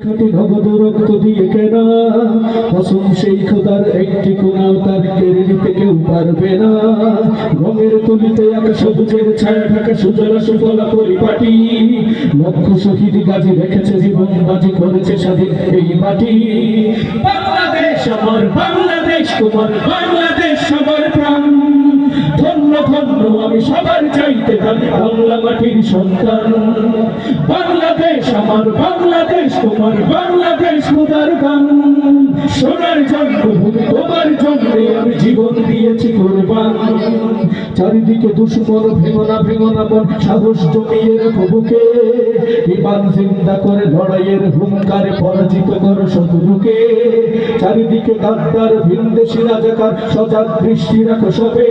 খাঁটি নগদ রক্ত দিয়ে কেনা কসম সেই খোদার একটি কোনাও তার কেড়ে নিতে কেউ পারবে না। রঙের তুলিতে আঁকা সবুজের ছায়া ঢাকা সুজলা সুফলা পরিপাটি, লক্ষ শহীদ গাজী রেখেছে জীবন বাজি করেছে স্বাধীন এই মাটি। বাংলাদেশ আমার, বাংলাদেশ তোমার, বাংলাদেশ সবার প্রাণ। ধন্য ধন্য আমি সবার চাইতে জানি বাংলা মাটির সন্তান। বাংলাদেশ আমার, বাংলাদেশ তোমার, বাংলাদেশ খোদার গান। সোনার জন্মভূমি তোমার জন্যে আমি জীবন দিয়েছি কোরবান। চারিদিকে দুশ্মন ভেঙনা ভেঙনা মন, সাহস জমিয়ে রেখো বুকে। ইমান জিন্দা করে লড়াইয়ের হুঙ্কারে পরাজিত করো শত্রুকে। চারিদিকে গাদ্দার ভিনদেশি রাজাকার, সজাগ দৃষ্টি রাখো সবে।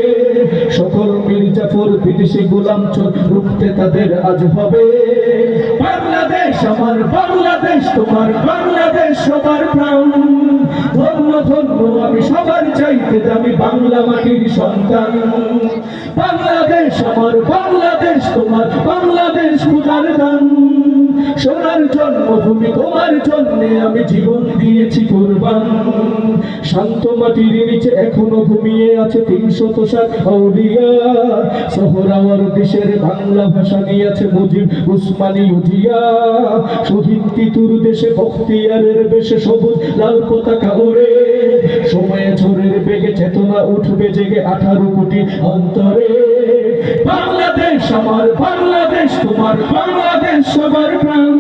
সকল মির্জাফর বিদেশি গোলাম চোর রুখতে তাদের আজ হবে। বাংলাদেশ আমার, বাংলাদেশ তোমার, বাংলাদেশ সবার প্রাণ। ধন্য ধন্য আমি সবার চাইতে দামি বাংলা মাটির সন্তান। বাংলাদেশ আমার, বাংলাদেশ তোমার, বাংলাদেশ খোদার দান। সোনার জন্মভূমি তোমার জন্যে আমি জীবন দিয়েছি কোরবান। শান্ত মাটির নিচে এখনো ঘুমিয়ে আছে ৩০০ আউলিয়া। সোহরাওয়ার দেশের বাংলা ভাষা নিয়েছে মুজিব উসমানী উজিয়া। শহীদ তিতুর দেশে বখতিয়ারের বেশে সবুজ লাল পতাকা ওড়ে। সময়ে ঝড়ের বেগে চেতনা উঠবে জেগে 18 কোটি অন্তরে। বাংলাদেশ আমার, বাংলাদেশ তোমার, বাংলাদেশ সবার প্রাণ।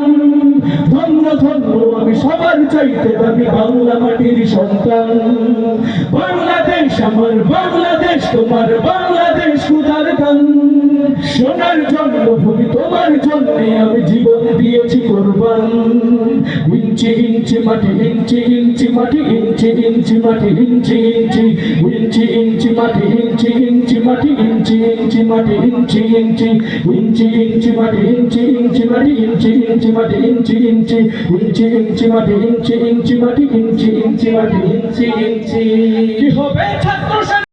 ধন্য ধন্য আমি সবার চাইতে দামি বাংলা মাটির সন্তান। বাংলাদেশ আমার, বাংলাদেশ তোমার, বাংলাদেশ খোদার গান। সোনার জন্মভূমি তোমার জন্যে আমি জীবন দিয়েছি কোরবান। ইঞ্চি ইঞ্চি মাটি, ইঞ্চি ইঞ্চি মাটি, ইঞ্চি ইঞ্চি মাটি, ইঞ্চি ইঞ্চি, ইঞ্চি ইঞ্চি মাটি, ইঞ্চি ইঞ্চি মাটি, ইঞ্চি ইঞ্চি মাটি, ইঞ্চি ইঞ্চি, ইঞ্চি ইঞ্চি মাটি, ইঞ্চি ইঞ্চি মাটি, ইঞ্চি ইঞ্চি মাটি, ইঞ্চি ইঞ্চি, ইঞ্চি ইঞ্চি মাটি, ইঞ্চি ইঞ্চি মাটি, ইঞ্চি ইঞ্চি মাটি, ইঞ্চি ইঞ্চি। কি হবে ছাত্র